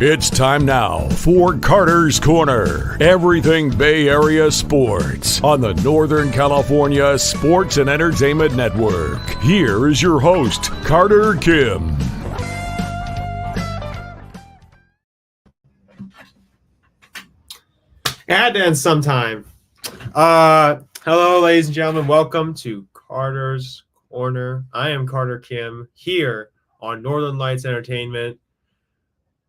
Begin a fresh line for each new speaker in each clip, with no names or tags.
It's time now for Carter's Corner. Everything Bay Area sports on the Northern California Sports and Entertainment Network. Here is your host, Carter Kim.
It had to end sometime. Hello, ladies and gentlemen. Welcome to Carter's Corner. I am Carter Kim here on Northern Lights Entertainment.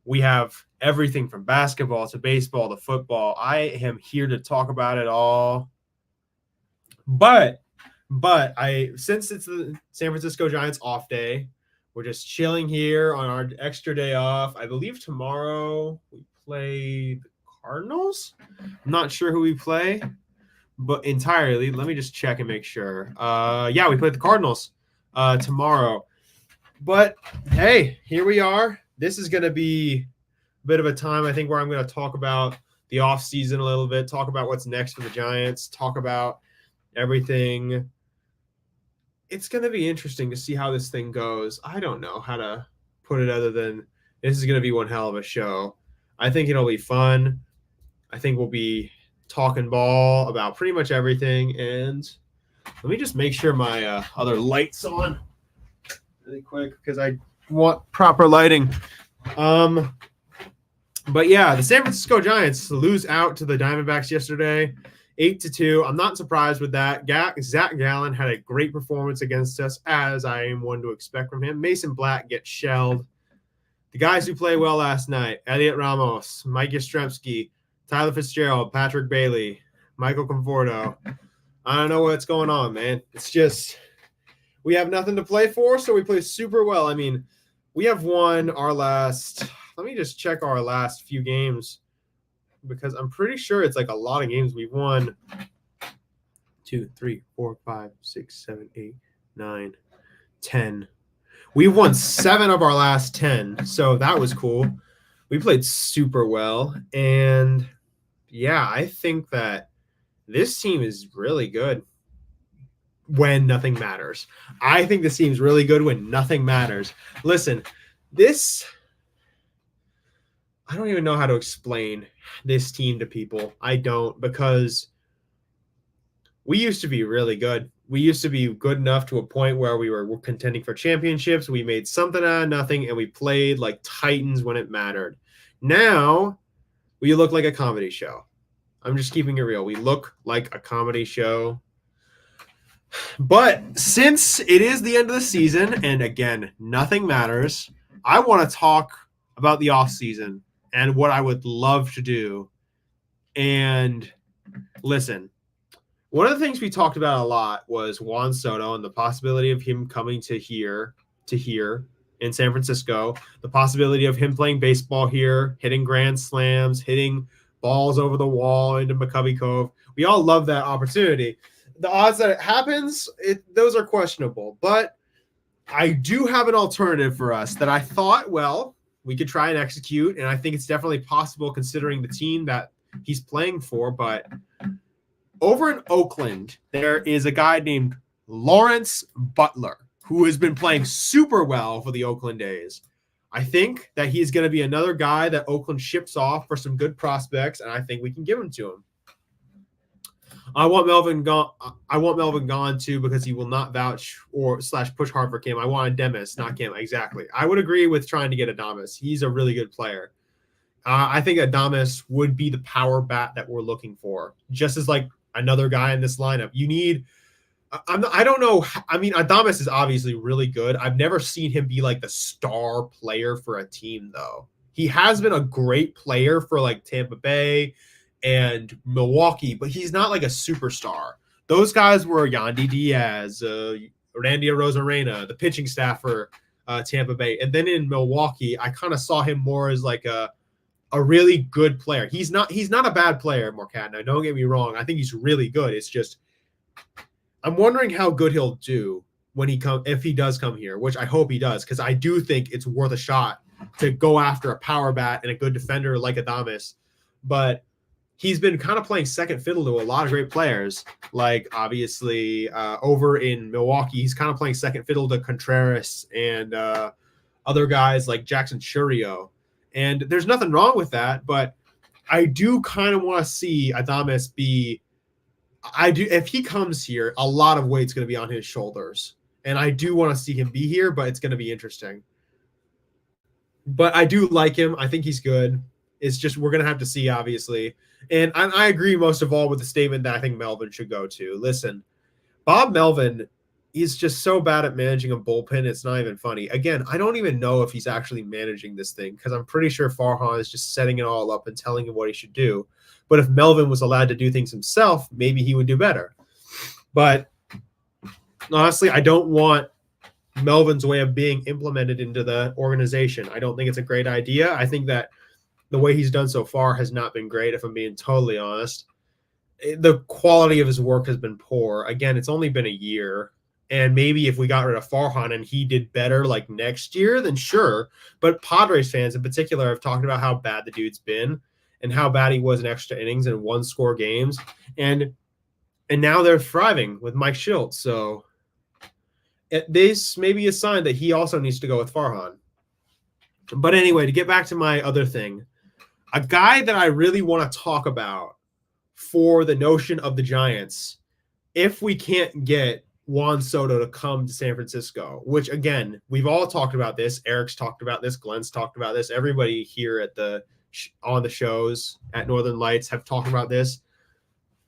We have everything from basketball to baseball to football. I am here to talk about it all. But since it's the San Francisco Giants off day, we're just chilling here on our extra day off. I believe tomorrow we play the Cardinals. I'm not sure who we play, but entirely. Let me just check and make sure. Yeah, we play the Cardinals tomorrow. But hey, here we are. This is going to be a bit of a time, I think, where I'm going to talk about the offseason a little bit, talk about what's next for the Giants, talk about everything. It's going to be interesting to see how this thing goes. I don't know how to put it other than this is going to be one hell of a show. I think it'll be fun. I think we'll be talking ball about pretty much everything. And let me just make sure my other light's on really quick because I want proper lighting. But yeah, the San Francisco Giants lose out to the Diamondbacks yesterday, 8-2. I'm not surprised with that. Zach Gallen had a great performance against us, as I am one to expect from him. Mason Black gets shelled. The guys who played well last night: Elliot Ramos, Mike Yastrzemski, Tyler Fitzgerald, Patrick Bailey, Michael Conforto. I don't know what's going on, man. It's just we have nothing to play for, so we play super well. I mean, we have won our last – let me just check our last few games because I'm pretty sure it's like a lot of games we've won. 2, 3, 4, 5, 6, 7, 8, 9, 10. We've won 7 of our last 10, so that was cool. We played super well, and yeah, I think that this team is really good when nothing matters. I think this team's really good when nothing matters. Listen, I don't even know how to explain this team to people. I don't, because we used to be really good. We used to be good enough to a point where we were contending for championships. We made something out of nothing, and we played like titans when it mattered. Now, we look like a comedy show. I'm just keeping it real. We look like a comedy show. But since it is the end of the season, and again, nothing matters, I want to talk about the offseason and what I would love to do. And listen, one of the things we talked about a lot was Juan Soto and the possibility of him coming to here in San Francisco, the possibility of him playing baseball here, hitting grand slams, hitting balls over the wall into McCovey Cove. We all love that opportunity. The odds that it happens, those are questionable. But I do have an alternative for us that I thought, well, we could try and execute, and I think it's definitely possible considering the team that he's playing for. But over in Oakland, there is a guy named Lawrence Butler who has been playing super well for the Oakland A's. I think that he's going to be another guy that Oakland ships off for some good prospects, and I think we can give him to him. I want Melvin gone too because he will not vouch or / push hard for Kim. I want Adames, not Kim. Exactly. I would agree with trying to get Adames. He's a really good player. I think Adames would be the power bat that we're looking for, just as like another guy in this lineup. You need. I don't know. I mean, Adames is obviously really good. I've never seen him be like the star player for a team, though. He has been a great player for like Tampa Bay and Milwaukee, but he's not like a superstar. Those guys were Yandy Diaz, Randy Arozarena, the pitching staff for Tampa Bay. And then in Milwaukee, I kind of saw him more as like a really good player. He's not a bad player, Morcat. Now, don't get me wrong. I think he's really good. It's just I'm wondering how good he'll do when if he does come here, which I hope he does, because I do think it's worth a shot to go after a power bat and a good defender like Adames. But he's been kind of playing second fiddle to a lot of great players. Like, obviously, over in Milwaukee, he's kind of playing second fiddle to Contreras and other guys like Jackson Churio. And there's nothing wrong with that, but I do kind of want to see Adames be. I do. If he comes here, a lot of weight's going to be on his shoulders, and I do want to see him be here. But it's going to be interesting. But I do like him. I think he's good. It's just we're going to have to see, obviously. And I agree most of all with the statement that I think Melvin should go to. Listen, Bob Melvin is just so bad at managing a bullpen. It's not even funny. Again, I don't even know if he's actually managing this thing because I'm pretty sure Farhan is just setting it all up and telling him what he should do. But if Melvin was allowed to do things himself, maybe he would do better. But honestly, I don't want Melvin's way of being implemented into the organization. I don't think it's a great idea. I think that the way he's done so far has not been great, if I'm being totally honest. The quality of his work has been poor. Again, it's only been a year. And maybe if we got rid of Farhan and he did better like next year, then sure. But Padres fans in particular have talked about how bad the dude's been and how bad he was in extra innings and one-score games. And now they're thriving with Mike Schultz. So this may be a sign that he also needs to go with Farhan. But anyway, to get back to my other thing, a guy that I really want to talk about for the notion of the Giants, if we can't get Juan Soto to come to San Francisco, which again, we've all talked about this. Eric's talked about this. Glenn's talked about this. Everybody here at on the shows at Northern Lights have talked about this.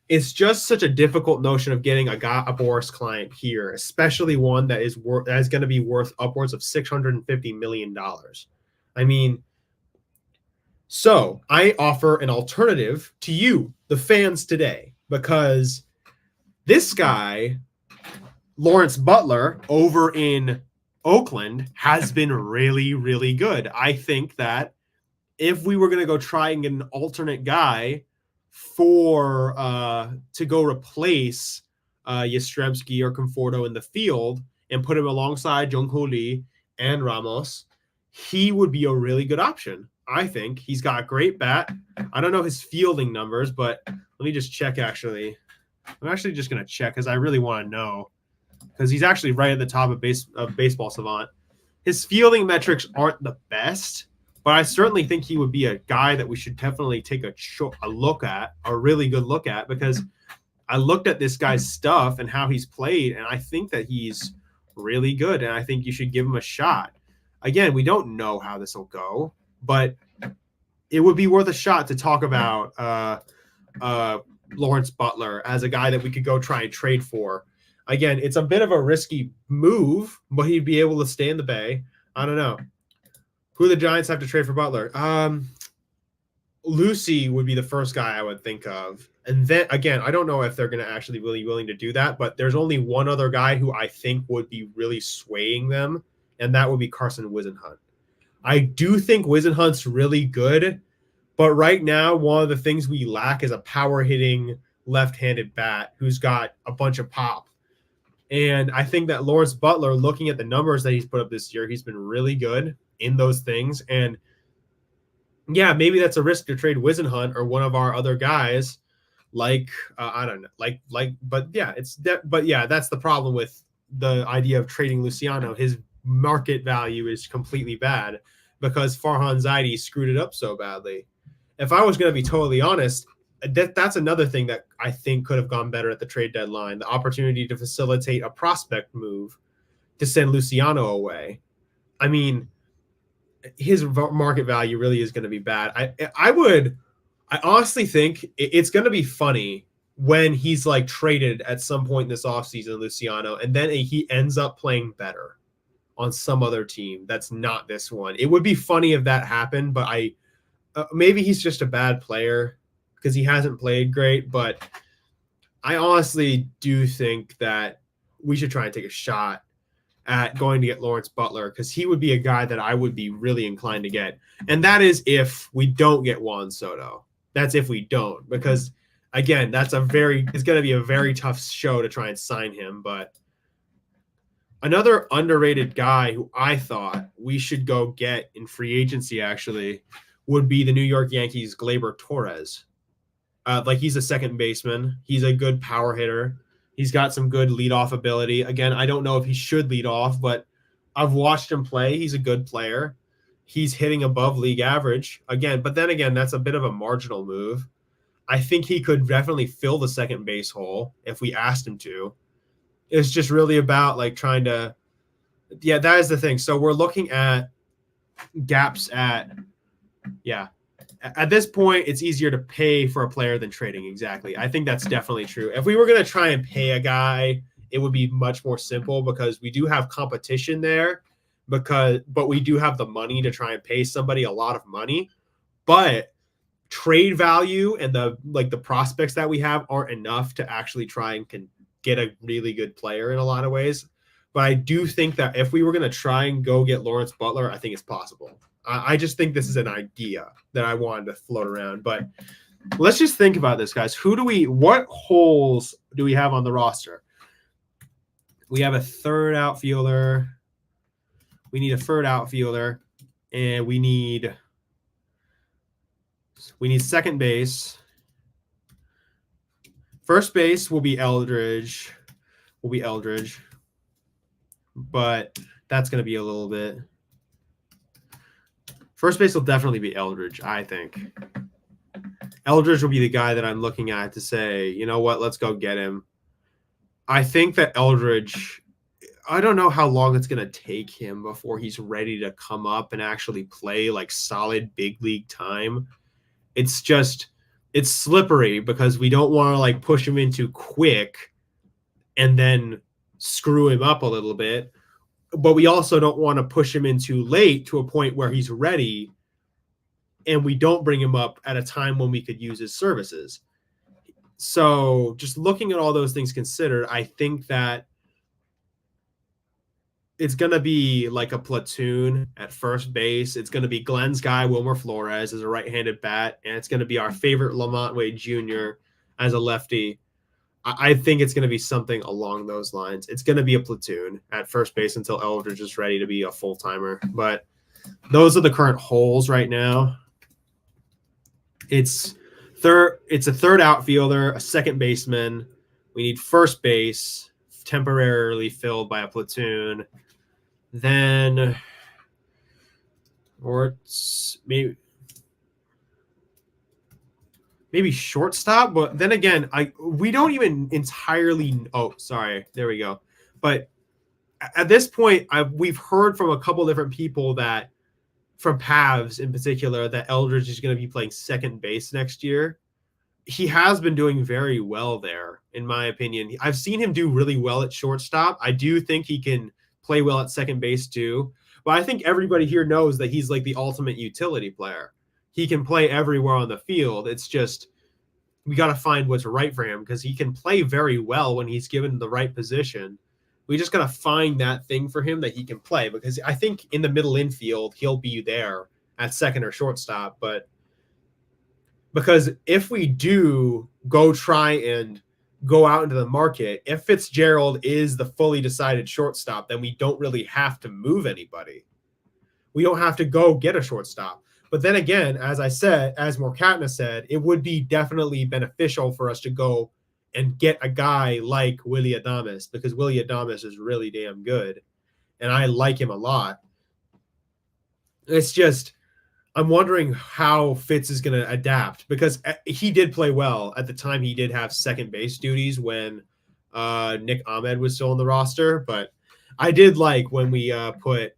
It's just such a difficult notion of getting a Boris client here, especially one that is going to be worth upwards of $650 million. I mean, so I offer an alternative to you, the fans, today, because this guy, Lawrence Butler, over in Oakland, has been really, really good. I think that if we were going to go try and get an alternate guy for to go replace Yastrzemski or Conforto in the field and put him alongside Jung-Hoo Lee and Ramos, he would be a really good option. I think he's got a great bat. I don't know his fielding numbers, but let me just check. Actually, I'm actually just going to check because I really want to know, because he's actually right at the top of Baseball Savant. His fielding metrics aren't the best, but I certainly think he would be a guy that we should definitely take a look at, a really good look at, because I looked at this guy's stuff and how he's played, and I think that he's really good, and I think you should give him a shot. Again, we don't know how this will go, but it would be worth a shot to talk about Lawrence Butler as a guy that we could go try and trade for. Again, it's a bit of a risky move, but he'd be able to stay in the Bay. I don't know. Who the Giants have to trade for Butler? Lucy would be the first guy I would think of. And then, again, I don't know if they're going to actually really willing to do that, but there's only one other guy who I think would be really swaying them, and that would be Carson Whisenhunt. I do think Whisenhunt's really good, but right now, one of the things we lack is a power-hitting left-handed bat who's got a bunch of pop. And I think that Lawrence Butler, looking at the numbers that he's put up this year, he's been really good in those things. And yeah, maybe that's a risk to trade Whisenhunt or one of our other guys. I don't know, but yeah, that's the problem with the idea of trading Luciano. His market value is completely bad because Farhan Zaidi screwed it up so badly. If I was going to be totally honest, that's another thing that I think could have gone better at the trade deadline, the opportunity to facilitate a prospect move to send Luciano away. I mean, his market value really is going to be bad. I honestly think it's going to be funny when he's like traded at some point in this offseason, Luciano, and then he ends up playing better on some other team that's not this one. It would be funny if that happened, but maybe he's just a bad player because he hasn't played great. But I honestly do think that we should try and take a shot at going to get Lawrence Butler, because he would be a guy that I would be really inclined to get. And that is if we don't get Juan Soto. That's if we don't, because again, it's going to be a very tough show to try and sign him. But another underrated guy who I thought we should go get in free agency actually would be the New York Yankees' Gleyber Torres. He's a second baseman. He's a good power hitter. He's got some good leadoff ability. Again, I don't know if he should lead off, but I've watched him play. He's a good player. He's hitting above league average again, but then again, that's a bit of a marginal move. I think he could definitely fill the second base hole if we asked him to. It's just really about like trying to, yeah, that is the thing. So we're looking at gaps at this point, it's easier to pay for a player than trading. Exactly. I think that's definitely true. If we were going to try and pay a guy, it would be much more simple because we do have competition there but we do have the money to try and pay somebody a lot of money. But trade value and the prospects that we have aren't enough to actually try and get a really good player in a lot of ways. But I do think that if we were going to try and go get Lawrence Butler, I think it's possible. I just think this is an idea that I wanted to float around. But let's just think about this, guys. What holes do we have on the roster? We have a third outfielder. We need a third outfielder, and we need second base. First base will be Eldridge. But that's going to be a little bit. First base will definitely be Eldridge, I think. Eldridge will be the guy that I'm looking at to say, you know what, let's go get him. I think that Eldridge, I don't know how long it's going to take him before he's ready to come up and actually play like solid big league time. It's slippery because we don't want to like push him in too quick and then screw him up a little bit. But we also don't want to push him in too late to a point where he's ready and we don't bring him up at a time when we could use his services. So just looking at all those things considered, I think that it's going to be like a platoon at first base. It's going to be Glenn's guy, Wilmer Flores, as a right-handed bat, and it's going to be our favorite Lamont Wade Jr. as a lefty. I think it's going to be something along those lines. It's going to be a platoon at first base until Eldridge is ready to be a full-timer. But those are the current holes right now. It's a third outfielder, a second baseman. We need first base, temporarily filled by a platoon. Then, or it's maybe shortstop, but then again, we don't even entirely. Oh, sorry, there we go. But at this point, we've heard from a couple different people that, from Pavs in particular, that Eldridge is going to be playing second base next year. He has been doing very well there, in my opinion. I've seen him do really well at shortstop. I do think he can play well at second base too. But I think everybody here knows that he's like the ultimate utility player. He can play everywhere on the field. It's just we got to find what's right for him because he can play very well when he's given the right position. We just got to find that thing for him that he can play because I think in the middle infield, he'll be there at second or shortstop. But because if we do go try and go out into the market, if Fitzgerald is the fully decided shortstop, then we don't really have to move anybody. We don't have to go get a shortstop. But then again, as I said, as Morkatna said, it would be definitely beneficial for us to go and get a guy like Willy Adames because Willy Adames is really damn good. And I like him a lot. It's just, I'm wondering how Fitz is going to adapt because he did play well at the time. He did have second base duties when Nick Ahmed was still on the roster, but I did like when we put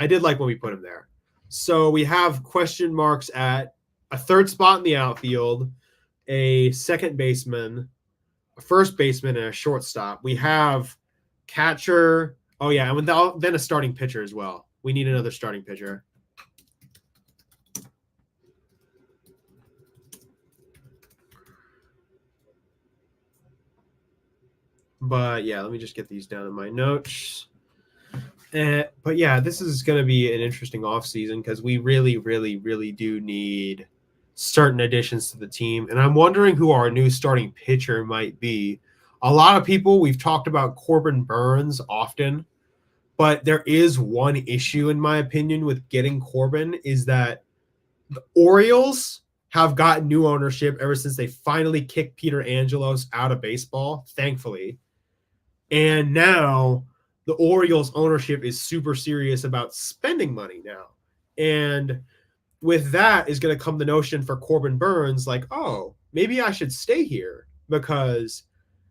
him there. So we have question marks at a third spot in the outfield, a second baseman, a first baseman, and a shortstop. We have catcher. Oh yeah, and then a starting pitcher as well. We need another starting pitcher. But yeah, let me just get these down in my notes. But yeah, this is going to be an interesting offseason because we really, really, really do need certain additions to the team. And I'm wondering who our new starting pitcher might be. A lot of people, we've talked about Corbin Burns often, but there is one issue, in my opinion, with getting Corbin is that the Orioles have got new ownership ever since they finally kicked Peter Angelos out of baseball, thankfully. And now the Orioles ownership is super serious about spending money now. And with that is going to come the notion for Corbin Burns, like, oh, maybe I should stay here, because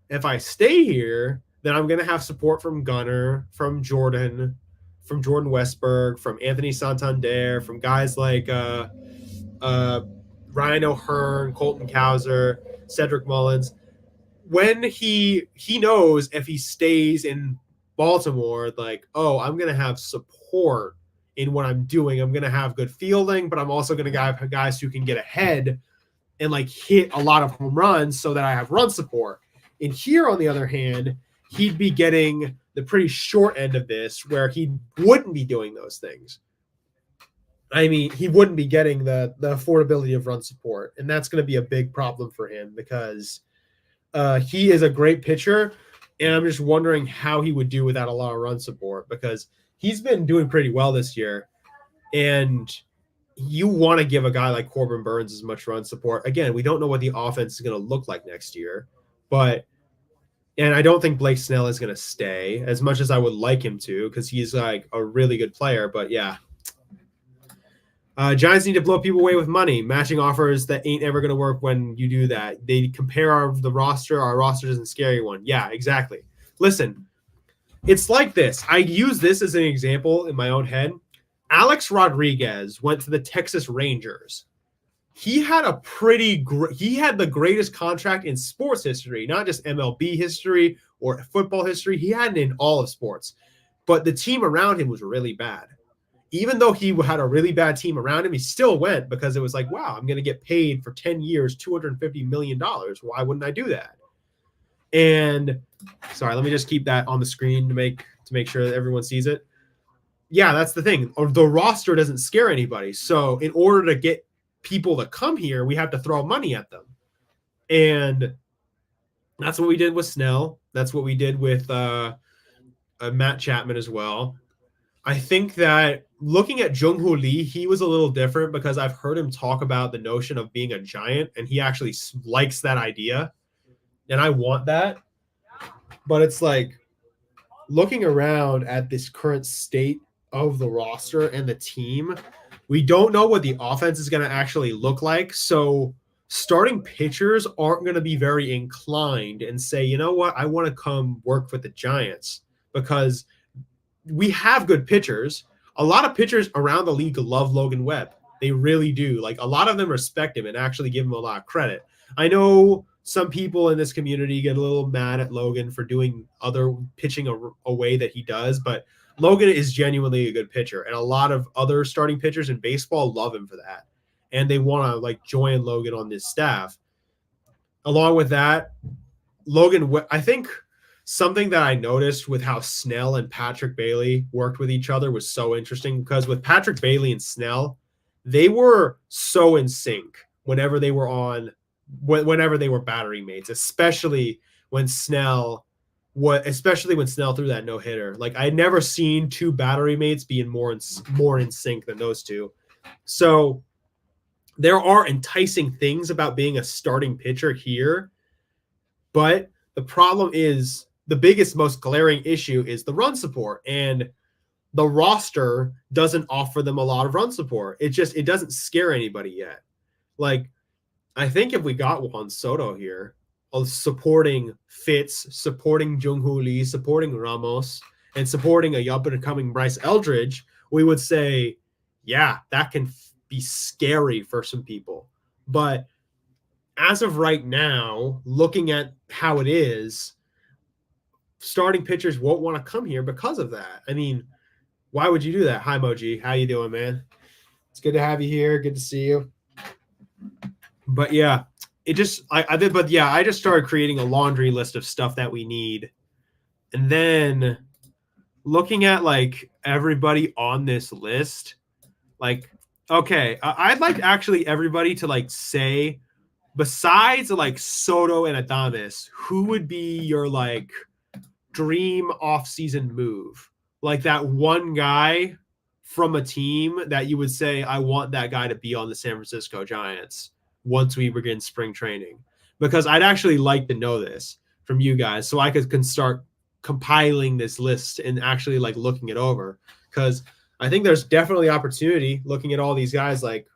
if I stay here, then I'm going to have support from Gunner, from Jordan Westberg, from Anthony Santander, from guys like Ryan O'Hearn, Colton Cowser, Cedric Mullins. When he knows if he stays in Baltimore, like, oh, I'm going to have support in what I'm doing. I'm going to have good fielding, but I'm also going to have guys who can get ahead and like hit a lot of home runs so that I have run support. And here, on the other hand, he'd be getting the pretty short end of this, where he wouldn't be doing those things. I mean, he wouldn't be getting the affordability of run support, and that's going to be a big problem for him, because he is a great pitcher, and I'm just wondering how he would do without a lot of run support, because he's been doing pretty well this year, and you want to give a guy like Corbin Burns as much run support. Again, we don't know what the offense is going to look like next year, and I don't think Blake Snell is going to stay, as much as I would like him to, because he's like a really good player. But yeah, Giants need to blow people away with money, matching offers that ain't ever going to work. When you do that, they compare the roster. Our roster doesn't scare anyone. Yeah, exactly. Listen, it's like this. I use this as an example in my own head. Alex Rodriguez went to the Texas Rangers. He had he had the greatest contract in sports history, not just MLB history or football history. He had it in all of sports, but the team around him was really bad. Even though he had a really bad team around him, he still went, because it was like, wow, I'm going to get paid for 10 years, $250 million. Why wouldn't I do that? And sorry, let me just keep that on the screen to make sure that everyone sees it. Yeah, that's the thing. The roster doesn't scare anybody. So in order to get people to come here, we have to throw money at them. And that's what we did with Snell. That's what we did with Matt Chapman as well. I think that looking at Jung-Hoo Lee, he was a little different, because I've heard him talk about the notion of being a giant, and he actually likes that idea. And I want that. But it's like, looking around at this current state of the roster and the team, we don't know what the offense is going to actually look like. So starting pitchers aren't going to be very inclined and say, you know what, I want to come work with the Giants, because we have good pitchers. A lot of pitchers around the league love Logan Webb. They really do. Like, a lot of them respect him and actually give him a lot of credit. I know some people in this community get a little mad at Logan for doing other pitching a way that he does, but Logan is genuinely a good pitcher, and a lot of other starting pitchers in baseball love him for that, and they want to like join Logan on this staff. Along with that, I think something that I noticed with how Snell and Patrick Bailey worked with each other was so interesting, because with Patrick Bailey and Snell, they were so in sync whenever they were battery mates, especially when Snell threw that no-hitter. Like, I'd never seen two battery mates being more in sync than those two. So there are enticing things about being a starting pitcher here, but the problem is, the biggest, most glaring issue is the run support, and the roster doesn't offer them a lot of run support. It doesn't scare anybody yet. Like, I think if we got Juan Soto here, supporting Fitz, supporting Jung-Hoo Lee, supporting Ramos, and supporting a up-and-coming Bryce Eldridge, we would say, yeah, that can be scary for some people. But as of right now, looking at how it is, starting pitchers won't want to come here because of that. I mean, why would you do that? Hi, Moji. How you doing, man? It's good to have you here. Good to see you. But yeah, I just started creating a laundry list of stuff that we need. And then looking at like everybody on this list, like, okay, I'd like actually everybody to like say, besides like Soto and Adames, who would be your like dream off-season move? Like that one guy from a team that you would say, I want that guy to be on the San Francisco Giants once we begin spring training. Because I'd actually like to know this from you guys, so I can start compiling this list and actually like looking it over. Because I think there's definitely opportunity looking at all these guys. Like,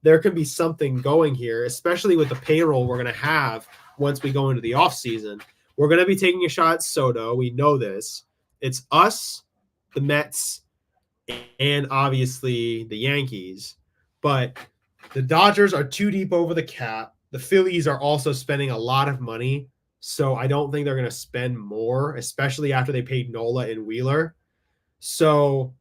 there could be something going here, especially with the payroll we're going to have once we go into the offseason. We're going to be taking a shot at Soto. We know this. It's us, the Mets, and obviously the Yankees. But the Dodgers are too deep over the cap. The Phillies are also spending a lot of money. So I don't think they're going to spend more, especially after they paid Nola and Wheeler. So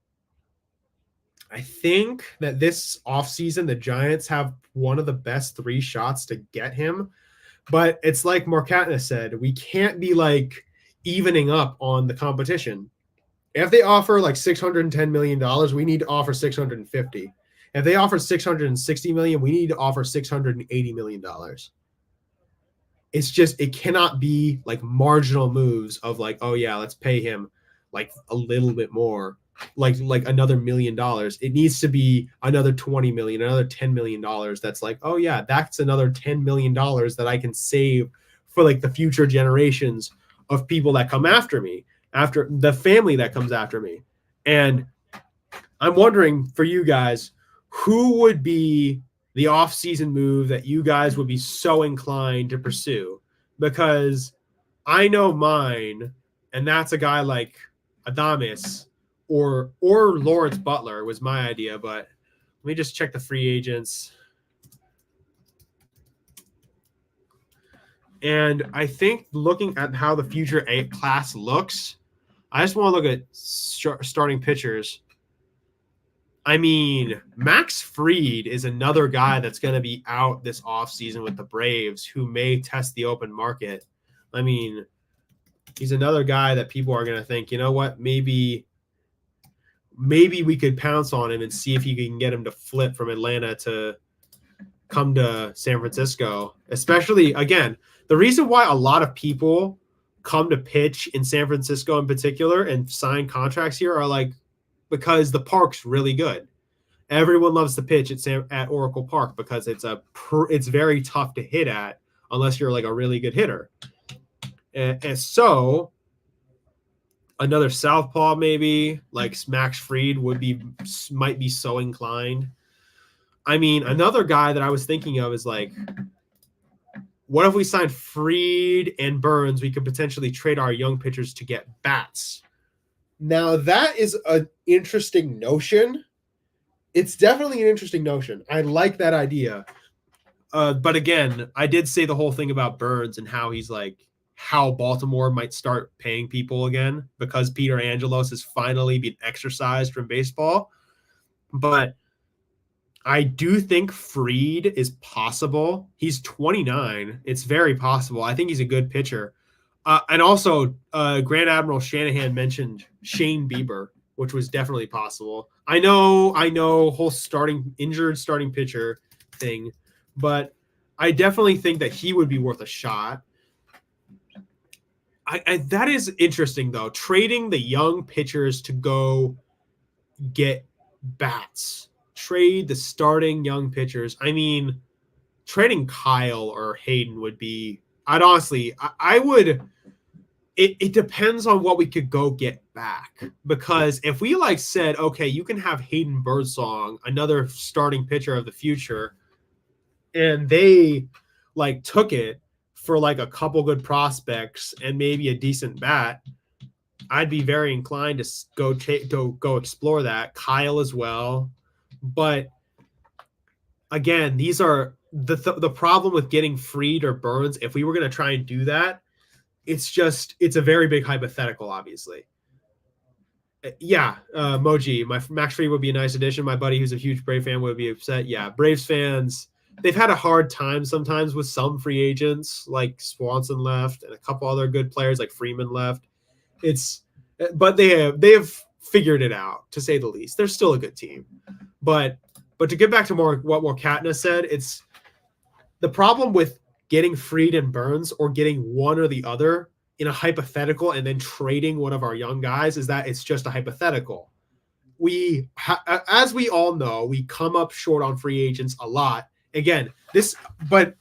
I think that this offseason, the Giants have one of the best 3 shots to get him. But it's like Markatna said, we can't be like evening up on the competition. If they offer like $610 million, we need to offer $650. If they offer $660 million, we need to offer $680 million. It's just, it cannot be like marginal moves of like, oh yeah, let's pay him like a little bit more, like another $1 million. It needs to be another 20 million, another $10 million. That's like, oh yeah, that's another $10 million that I can save for like the future generations of people that come after me, after the family that comes after me. And I'm wondering for you guys, who would be the off-season move that you guys would be so inclined to pursue? Because I know mine, and that's a guy like Adames or Lawrence Butler was my idea. But let me just check the free agents. And I think looking at how the future A class looks, I just want to look at starting pitchers. I mean, Max Fried is another guy that's going to be out this offseason with the Braves who may test the open market. I mean, he's another guy that people are going to think, you know what, maybe we could pounce on him and see if you can get him to flip from Atlanta to come to San Francisco. Especially, again, the reason why a lot of people come to pitch in San Francisco in particular and sign contracts here are like, because the park's really good. Everyone loves to pitch at Oracle Park because it's very tough to hit at unless you're like a really good hitter. And so another southpaw maybe like Max Fried might be so inclined. I mean, another guy that I was thinking of is like, what if we signed Fried and Burns? We could potentially trade our young pitchers to get bats. Now, that is an interesting notion. It's definitely an interesting notion. I like that idea. But again, I did say the whole thing about Burns and how he's like, how Baltimore might start paying people again because Peter Angelos has finally been exorcised from baseball. But I do think Fried is possible. He's 29. It's very possible. I think he's a good pitcher. And also, Grand Admiral Shanahan mentioned Shane Bieber, which was definitely possible. I know, whole injured starting pitcher thing, but I definitely think that he would be worth a shot. That is interesting, though. Trading the young pitchers to go get bats. Trade the starting young pitchers. I mean, trading Kyle or Hayden would be... I'd honestly... I would... It depends on what we could go get back. Because if we like said, okay, you can have Hayden Birdsong, another starting pitcher of the future, and they like took it for like a couple good prospects and maybe a decent bat, I'd be very inclined to go explore that. Kyle as well. But again, these are the problem with getting Fried or Burns. If we were going to try and do that, it's a very big hypothetical, obviously. Yeah, Moji, my Max Fried would be a nice addition. My buddy who's a huge Brave fan would be upset. Yeah, Braves fans, they've had a hard time sometimes with some free agents, like Swanson left and a couple other good players like Freeman left. But they have figured it out, to say the least. They're still a good team. But to get back to what Katna said, it's the problem with getting Fried and Burns or getting one or the other in a hypothetical and then trading one of our young guys is that it's just a hypothetical. As we all know, we come up short on free agents a lot. Again, but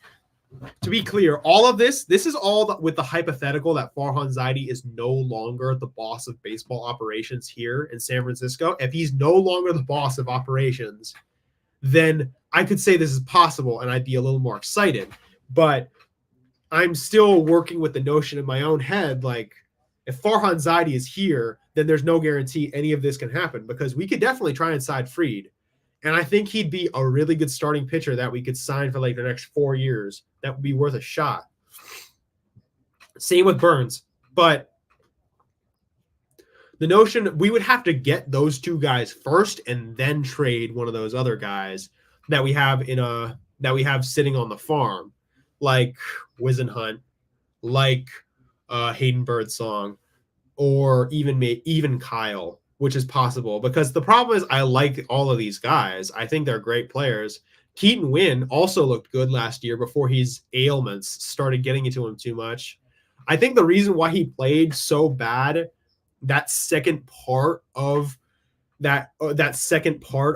to be clear, all of this is all with the hypothetical that Farhan Zaidi is no longer the boss of baseball operations here in San Francisco. If he's no longer the boss of operations, then I could say this is possible and I'd be a little more excited. But I'm still working with the notion in my own head, like, if Farhan Zaidi is here, then there's no guarantee any of this can happen, because we could definitely try and sign Fried. And I think he'd be a really good starting pitcher that we could sign for like the next 4 years. That would be worth a shot. Same with Burns. But the notion we would have to get those two guys first and then trade one of those other guys that we have sitting on the farm, like Wisenhunt, like Hayden Birdsong, or even Kyle, which is possible, because the problem is I like all of these guys. I think they're great players. Keaton Wynn also looked good last year before his ailments started getting into him too much. I think the reason why he played so bad that second part of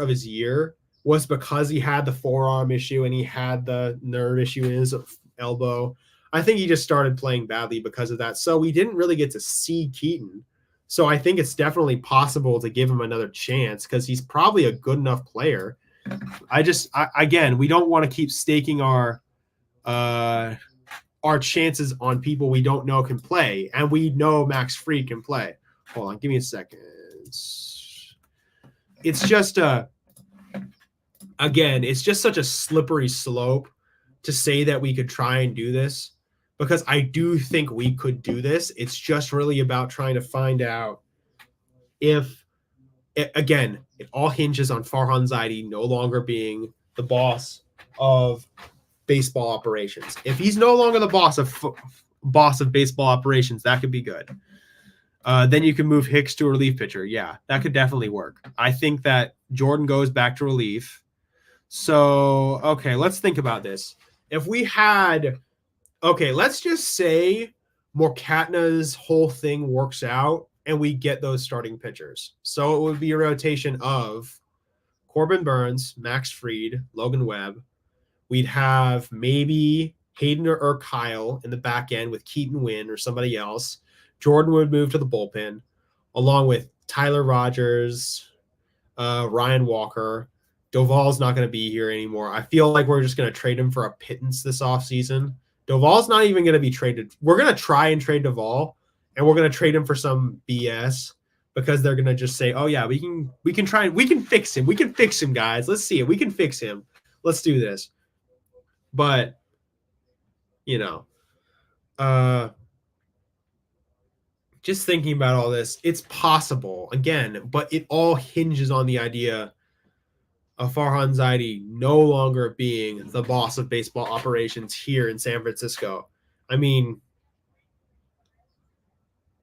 his year was because he had the forearm issue and he had the nerve issue in his elbow. I think he just started playing badly because of that. So we didn't really get to see Keaton. So I think it's definitely possible to give him another chance because he's probably a good enough player. Again, we don't want to keep staking our chances on people we don't know can play, and we know Max Fried can play. Hold on, give me a second. It's just it's just such a slippery slope to say that we could try and do this, because I do think we could do this. It's just really about trying to find out if, again, it all hinges on Farhan Zaidi no longer being the boss of baseball operations. If he's no longer the boss of baseball operations, that could be good. Then you can move Hicks to a relief pitcher. Yeah, that could definitely work. I think that Jordan goes back to relief. So, okay, let's think about this. If we had, let's just say Morkatna's whole thing works out and we get those starting pitchers. So it would be a rotation of Corbin Burns, Max Fried, Logan Webb. We'd have maybe Hayden or Kyle in the back end with Keaton Wynn or somebody else. Jordan would move to the bullpen, along with Tyler Rogers, Ryan Walker. Doval's not going to be here anymore. I feel like we're just going to trade him for a pittance this offseason. Doval's not even going to be traded. We're going to try and trade Doval, and we're going to trade him for some BS because they're going to just say, oh, yeah, we can try. We can fix him. We can fix him, guys. Let's see it. We can fix him. Let's do this. But, just thinking about all this, it's possible, again, but it all hinges on the idea of Farhan Zaidi no longer being the boss of baseball operations here in San Francisco. I mean,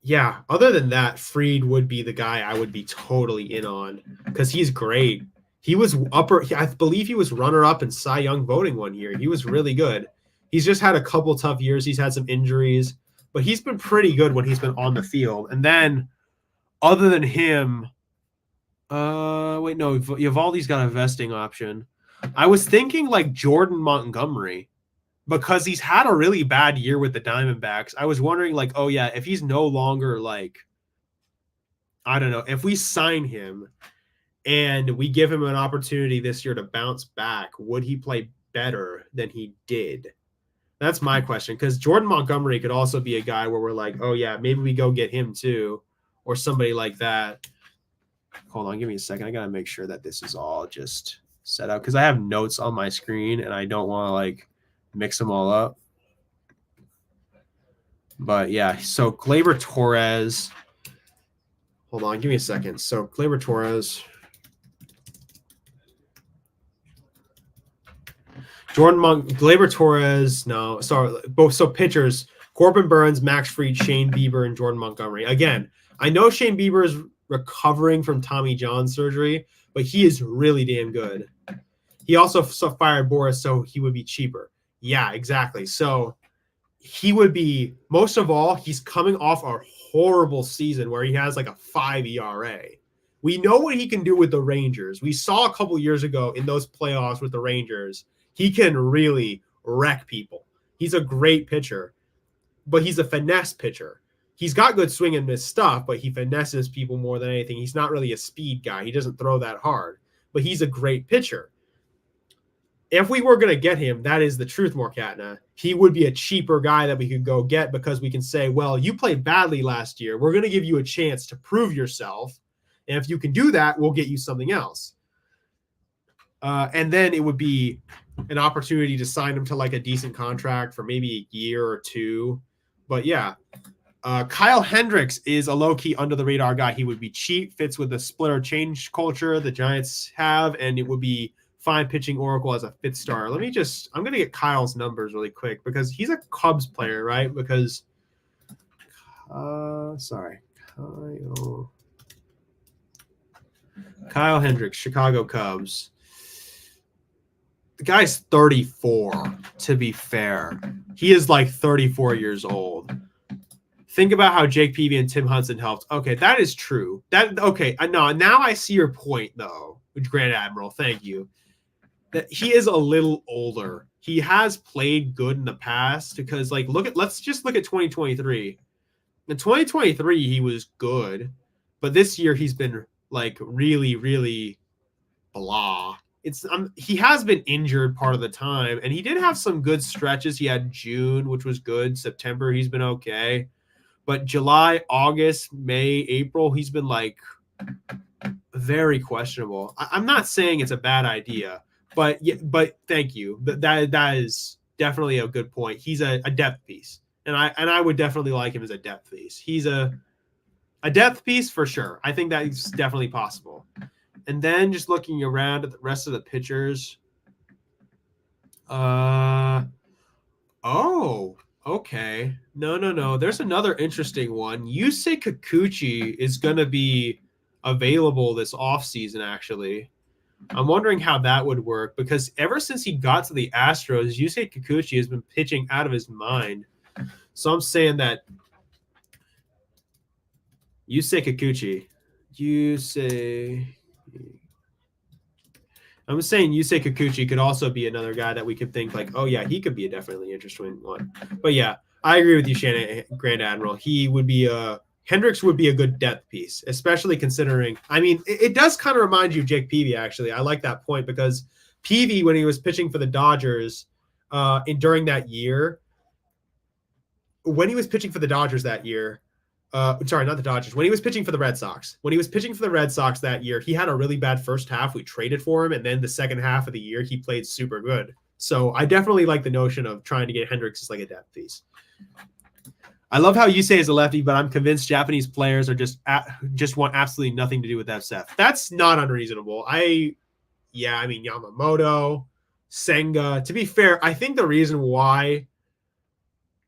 yeah, other than that, Fried would be the guy I would be totally in on because he's great. He was I believe he was runner-up in Cy Young voting one year. He was really good. He's just had a couple tough years. He's had some injuries, but he's been pretty good when he's been on the field. And then, other than him, Eovaldi's got a vesting option. I was thinking like Jordan Montgomery because he's had a really bad year with the Diamondbacks. I was wondering like, oh yeah, if he's no longer like, I don't know, if we sign him and we give him an opportunity this year to bounce back, would he play better than he did? That's my question, because Jordan Montgomery could also be a guy where we're like, oh, yeah, maybe we go get him too, or somebody like that. Hold on, give me a second. I got to make sure that this is all just set up, because I have notes on my screen, and I don't want to, like, mix them all up. But, yeah, so Gleyber Torres. Hold on, give me a second. So Gleyber Torres. Gleyber Torres, no, sorry, both. So pitchers, Corbin Burns, Max Fried, Shane Bieber, and Jordan Montgomery. Again, I know Shane Bieber is recovering from Tommy John surgery, but he is really damn good. He also fired Boris, so he would be cheaper. Yeah, exactly. So he would be, most of all, he's coming off a horrible season where he has like a 5 ERA. We know what he can do with the Rangers. We saw a couple years ago in those playoffs with the Rangers. He can really wreck people. He's a great pitcher, but he's a finesse pitcher. He's got good swing and miss stuff, but he finesses people more than anything. He's not really a speed guy. He doesn't throw that hard, but he's a great pitcher. If we were going to get him, that is the truth, Morkatna. He would be a cheaper guy that we could go get because we can say, well, you played badly last year. We're going to give you a chance to prove yourself. And if you can do that, we'll get you something else. And then it would be an opportunity to sign him to like a decent contract for maybe a year or two. But yeah, Kyle Hendricks is a low-key under-the-radar guy. He would be cheap, fits with the splitter change culture the Giants have, and it would be fine pitching Oracle as a fifth star. I'm going to get Kyle's numbers really quick because he's a Cubs player, right? Because, Kyle Hendricks, Chicago Cubs. The guy's 34, to be fair. He is like 34 years old. Think about how Jake Peavy and Tim Hudson helped. Okay, that is true. Now I see your point, though, Grand Admiral. Thank you. That he is a little older. He has played good in the past because, like, let's just look at 2023. In 2023, he was good, but this year he's been like really, really blah. He has been injured part of the time, and he did have some good stretches. He had June, which was good. September, he's been okay. But July, August, May, April, he's been like very questionable. I'm not saying it's a bad idea, but thank you. That is definitely a good point. He's a depth piece, and I would definitely like him as a depth piece. He's a depth piece for sure. I think that's definitely possible. And then just looking around at the rest of the pitchers. Okay. No. There's another interesting one. Yusei Kikuchi is going to be available this offseason, actually. I'm wondering how that would work because ever since he got to the Astros, Yusei Kikuchi has been pitching out of his mind. So I'm saying that Yusei Kikuchi could also be another guy that we could think like, oh yeah, he could be a definitely interesting one. But yeah, I agree with you, Shannon, Grand Admiral. Hendricks would be a good depth piece, especially considering, it does kind of remind you of Jake Peavy, actually. I like that point because Peavy, when he was pitching for the Dodgers during that year, when he was pitching for the Dodgers that year, sorry, not the Dodgers. When he was pitching for the Red Sox. When he was pitching for the Red Sox that year, he had a really bad first half. We traded for him, and then the second half of the year, he played super good. So I definitely like the notion of trying to get Hendricks as like a depth piece. I love how you say he's a lefty, but I'm convinced Japanese players are just want absolutely nothing to do with FSF. That's not unreasonable. Yamamoto, Senga. To be fair, I think the reason why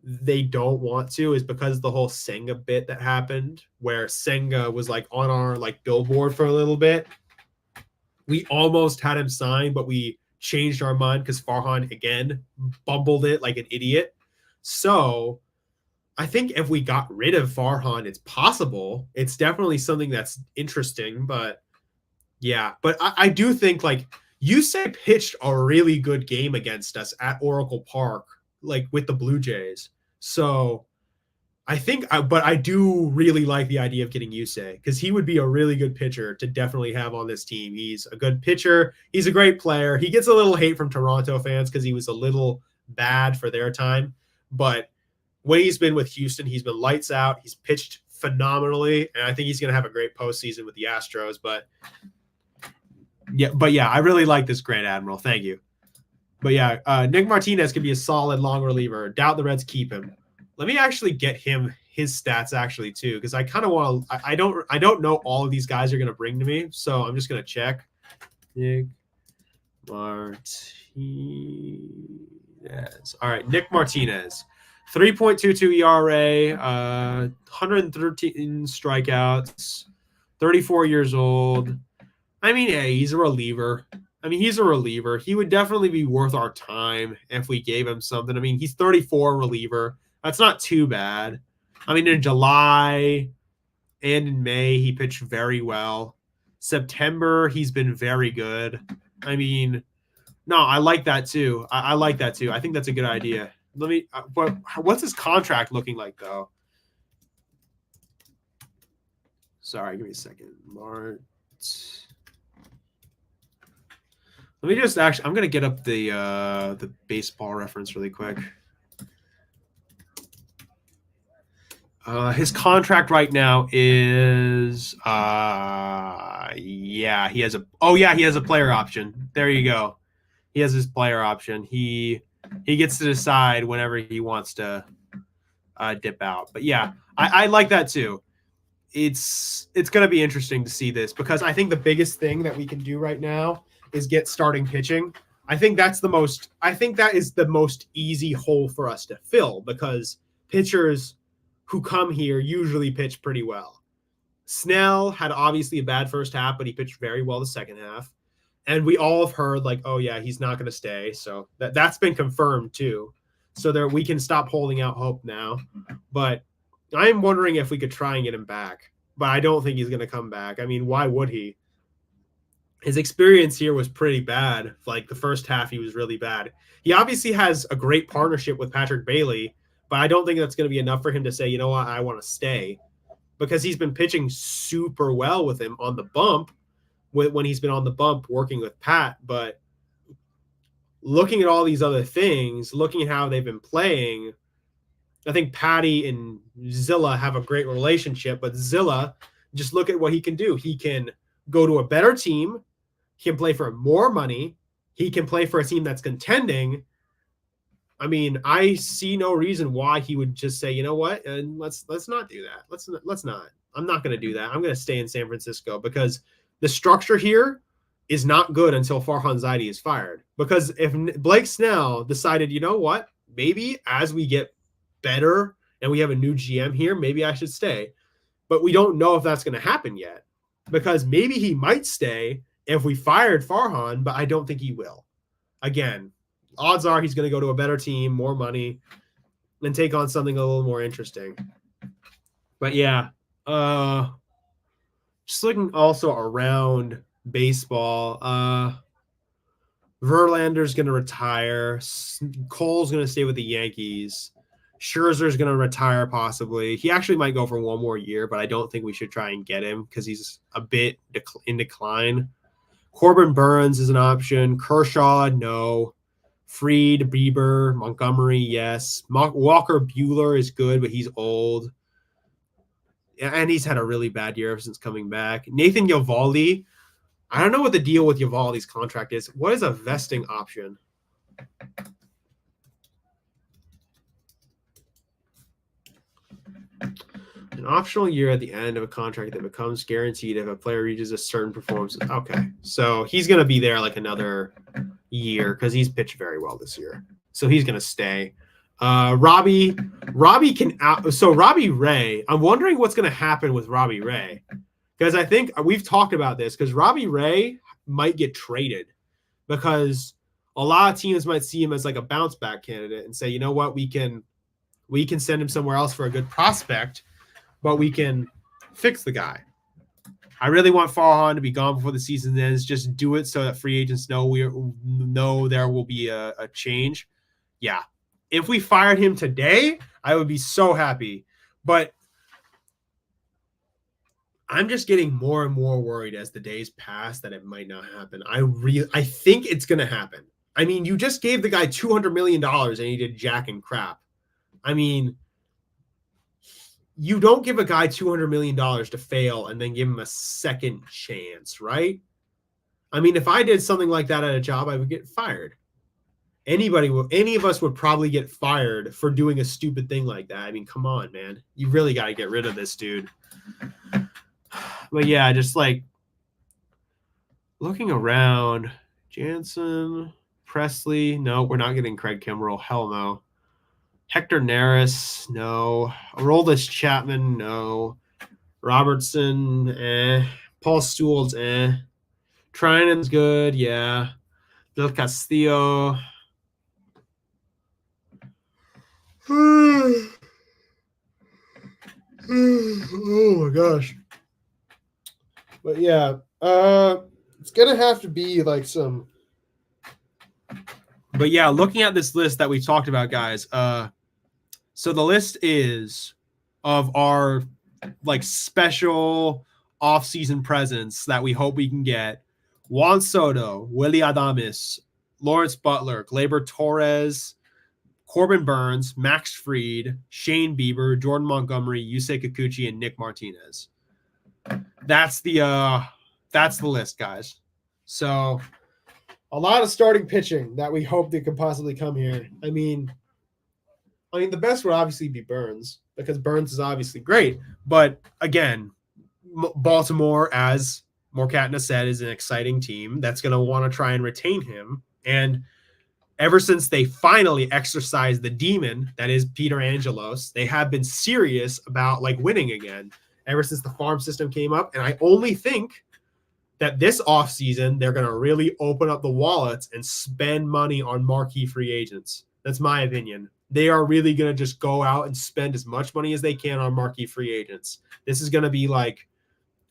they don't want to is because of the whole Senga bit that happened where Senga was like on our like billboard for a little bit. We almost had him signed, but we changed our mind because Farhan again bumbled it like an idiot. So I think if we got rid of Farhan, it's possible. It's definitely something that's interesting, but yeah. But I do think like Yusei pitched a really good game against us at Oracle Park, like with the Blue Jays. So I do really like the idea of getting Yusei because he would be a really good pitcher to definitely have on this team. He's a good pitcher. He's a great player. He gets a little hate from Toronto fans because he was a little bad for their time. But when he's been with Houston, he's been lights out. He's pitched phenomenally. And I think he's going to have a great postseason with the Astros. But yeah, I really like this Grand Admiral. Thank you. But yeah, Nick Martinez could be a solid long reliever. Doubt the Reds keep him. Let me actually get him his stats actually too, because I kind of want to. I don't know all of these guys are going to bring to me, so I'm just going to check. Nick Martinez. All right, Nick Martinez, 3.22 ERA, 113 strikeouts, 34 years old. Hey, he's a reliever. He's a reliever. He would definitely be worth our time if we gave him something. He's 34 reliever. That's not too bad. In July and in May, he pitched very well. September, he's been very good. No, I like that too. I like that too. I think that's a good idea. Let me. What's his contract looking like though? Sorry, give me a second. Mart. Let me just actually. I'm gonna get up the baseball reference really quick. His contract right now is he has a player option. There you go. He has his player option. He gets to decide whenever he wants to dip out. But yeah, I like that too. It's going to be interesting to see this because I think the biggest thing that we can do right now is get starting pitching. I think that is the most easy hole for us to fill because pitchers who come here usually pitch pretty well. Snell had obviously a bad first half, but he pitched very well the second half. And we all have heard like, oh yeah, he's not going to stay. So that's been confirmed too. So there we can stop holding out hope now. But I'm wondering if we could try and get him back. But I don't think he's going to come back. I mean, why would he? His experience here was pretty bad. Like the first half, he was really bad. He obviously has a great partnership with Patrick Bailey, but I don't think that's going to be enough for him to say, you know what, I want to stay. Because he's been pitching super well with him on the bump when he's been on the bump working with Pat. But looking at all these other things, looking at how they've been playing, I think Patty and Zilla have a great relationship. But Zilla, just look at what he can do. He can go to a better team. He can play for more money. He can play for a team that's contending. I mean, I see no reason why he would just say, you know what, and let's not do that. Let's not. I'm not going to do that. I'm going to stay in San Francisco because the structure here is not good until Farhan Zaidi is fired. Because if Blake Snell decided, you know what, maybe as we get better and we have a new GM here, maybe I should stay. But we don't know if that's going to happen yet because maybe he might stay if we fired Farhan, but I don't think he will. Again, odds are he's going to go to a better team, more money, and take on something a little more interesting. But yeah, just looking also around baseball, Verlander's going to retire. Cole's going to stay with the Yankees. Scherzer's going to retire possibly. He actually might go for one more year, but I don't think we should try and get him because he's a bit in decline. Corbin Burns is an option. Kershaw, no. Fried, Bieber, Montgomery, yes. Walker Buehler is good, but he's old. And he's had a really bad year since coming back. Nathan Eovaldi, I don't know what the deal with Eovaldi's contract is. What is a vesting option? An optional year at the end of a contract that becomes guaranteed if a player reaches a certain performance. Okay, so he's going to be there like another year because he's pitched very well this year. So he's going to stay. Robbie can out. So Robbie Ray, I'm wondering what's going to happen with Robbie Ray because I think we've talked about this because Robbie Ray might get traded because a lot of teams might see him as like a bounce back candidate and say, you know what, we can send him somewhere else for a good prospect, but we can fix the guy. I really want Farhan to be gone before the season ends. Just do it so that free agents know there will be a change. Yeah. If we fired him today, I would be so happy. But I'm just getting more and more worried as the days pass that it might not happen. I think it's going to happen. I mean, you just gave the guy $200 million and he did jack and crap. I mean, you don't give a guy $200 million to fail and then give him a second chance, right? I mean, if I did something like that at a job, I would get fired. Any of us would probably get fired for doing a stupid thing like that. I mean, come on, man. You really got to get rid of this dude. But yeah, just like looking around, Jansen, Presley, no, we're not getting Craig Kimbrell. Hell no. Hector Neris, no. Aroldis Chapman, no. Robertson, Paul Stewart, Trinan's good, yeah. Del Castillo. Oh my gosh. But yeah, it's gonna have to be like some But yeah, looking at this list that we talked about, guys. So the list is of our like special off-season presents that we hope we can get: Juan Soto, Willie Adames, Lawrence Butler, Gleyber Torres, Corbin Burns, Max Fried, Shane Bieber, Jordan Montgomery, Yusei Kikuchi, and Nick Martinez. That's the list, guys. So a lot of starting pitching that we hope that could possibly come here. I mean, the best would obviously be Burns, because Burns is obviously great. But again, Baltimore, as Morkatna said, is an exciting team that's going to want to try and retain him. And ever since they finally exorcised the demon that is Peter Angelos, they have been serious about like winning again ever since the farm system came up. And I only think that this offseason, they're going to really open up the wallets and spend money on marquee free agents. That's my opinion. They are really going to just go out and spend as much money as they can on marquee free agents. This is going to be like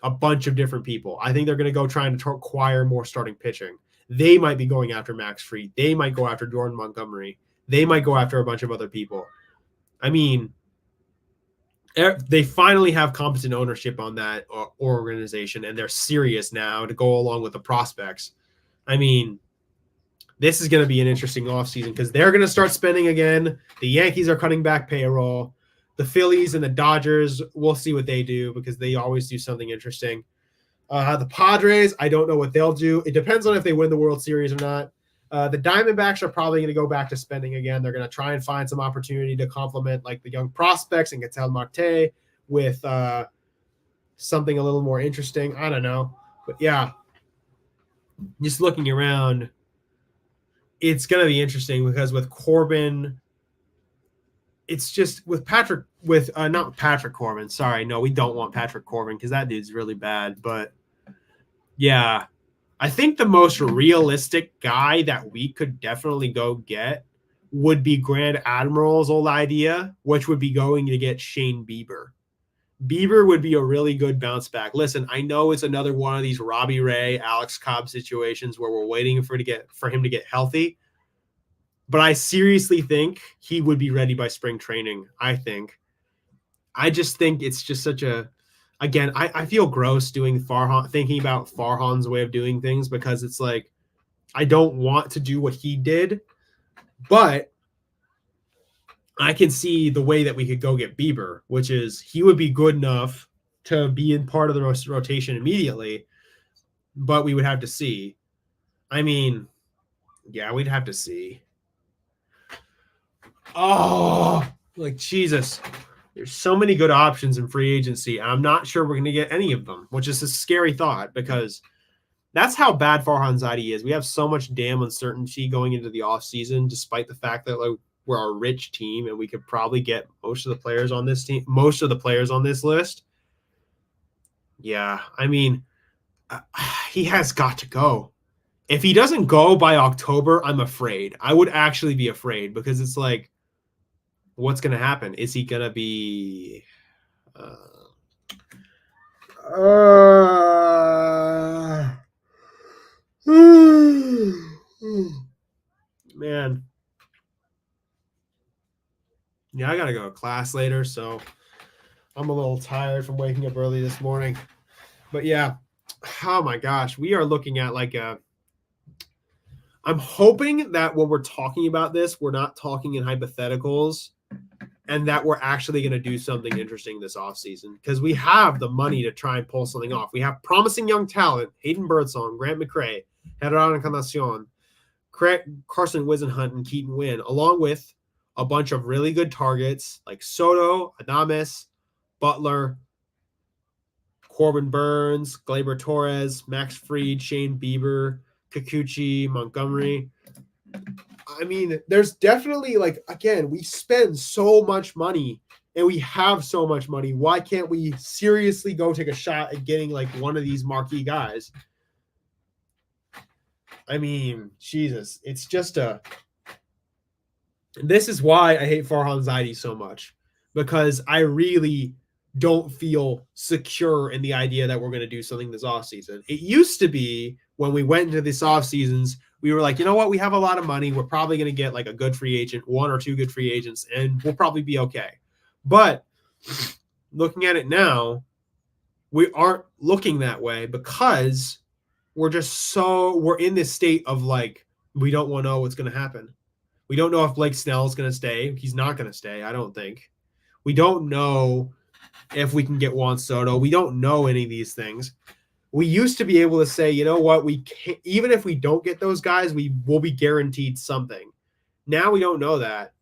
a bunch of different people. I think they're going to go trying to acquire more starting pitching. They might be going after Max Fried. They might go after Jordan Montgomery. They might go after a bunch of other people. I mean, they finally have competent ownership on that organization, and they're serious now to go along with the prospects. I mean, this is going to be an interesting offseason because they're going to start spending again. The Yankees are cutting back payroll. The Phillies and the Dodgers, we'll see what they do because they always do something interesting. The Padres, I don't know what they'll do. It depends on if they win the World Series or not. The Diamondbacks are probably going to go back to spending again. They're going to try and find some opportunity to complement like the young prospects and Ketel Marte with something a little more interesting. I don't know. But yeah, just looking around, it's going to be interesting because with Corbin, it's just with not Patrick Corbin. Sorry, no, we don't want Patrick Corbin because that dude's really bad. But yeah, I think the most realistic guy that we could definitely go get would be Grand Admiral's old idea, which would be going to get Shane Bieber. Bieber would be a really good bounce back. Listen, I know it's another one of these Robbie Ray, Alex Cobb situations where we're waiting for him to get healthy. But I seriously think he would be ready by spring training, I think. I just think it's just such a – again, I feel gross thinking about Farhan's way of doing things because it's like I don't want to do what he did, but I can see the way that we could go get Bieber, which is he would be good enough to be in part of the rotation immediately, but we would have to see. I mean, yeah, we'd have to see. Oh, like Jesus. There's so many good options in free agency. I'm not sure we're going to get any of them, which is a scary thought because that's how bad Farhan Zaidi is. We have so much damn uncertainty going into the offseason, despite the fact that like we're a rich team and we could probably get most of the players on this list. Yeah, I mean, he has got to go. If he doesn't go by October, I'm afraid. I would actually be afraid because it's like, what's going to happen? Is he going to be man. Yeah, I got to go to class later, so I'm a little tired from waking up early this morning. But yeah, oh my gosh, we are looking at I'm hoping that when we're talking about this, we're not talking in hypotheticals and that we're actually going to do something interesting this offseason because we have the money to try and pull something off. We have promising young talent, Hayden Birdsong, Grant McCray, Herrera Encarnacion, Carson Wisenhunt, and Keaton Wynn, along with a bunch of really good targets like Soto, Adames, Butler, Corbin Burns, Gleyber Torres, Max Fried, Shane Bieber, Kikuchi, Montgomery. I mean, there's definitely again, we spend so much money and we have so much money. Why can't we seriously go take a shot at getting one of these marquee guys? I mean, Jesus, it's just this is why I hate Farhan Zaidi so much because I really don't feel secure in the idea that we're going to do something this offseason. It used to be when we went into these off seasons, we were like, you know what? We have a lot of money. We're probably going to get like a good free agent, one or two good free agents, and we'll probably be okay. But looking at it now, we aren't looking that way because we're in this state of like, we don't want to know what's going to happen. We don't know if Blake Snell is going to stay. He's not going to stay, I don't think. We don't know if we can get Juan Soto. We don't know any of these things. We used to be able to say, you know what, we can't, even if we don't get those guys, we will be guaranteed something. Now we don't know that.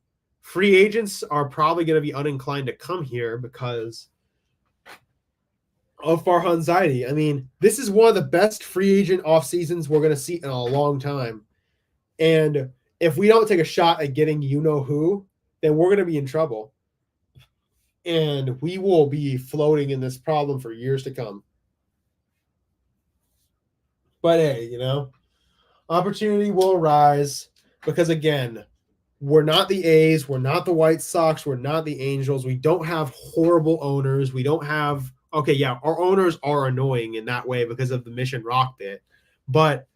Free agents are probably going to be uninclined to come here because of Farhan Zaidi. I mean, this is one of the best free agent off seasons we're going to see in a long time. And if we don't take a shot at getting you-know-who, then we're going to be in trouble. And we will be floating in this problem for years to come. But hey, opportunity will arise because, again, we're not the A's, we're not the White Sox, we're not the Angels. We don't have horrible owners. We don't have – okay, yeah, our owners are annoying in that way because of the Mission Rock bit. But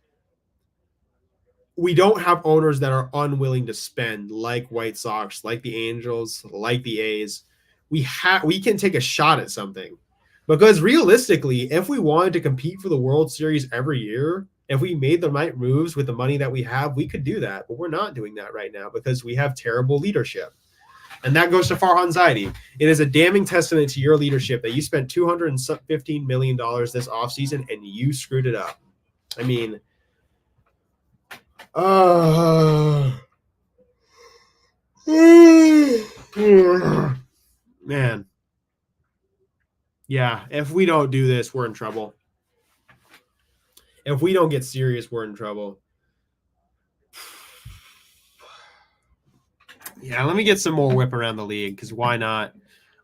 we don't have owners that are unwilling to spend like White Sox, like the Angels, like the A's. We can take a shot at something. Because realistically, if we wanted to compete for the World Series every year, if we made the right moves with the money that we have, we could do that. But we're not doing that right now because we have terrible leadership. And that goes to Farhan Zaidi. It is a damning testament to your leadership that you spent $215 million this offseason and you screwed it up. I mean, man. Yeah, if we don't do this, we're in trouble. If we don't get serious, we're in trouble. Yeah, let me get some more whip around the league because why not?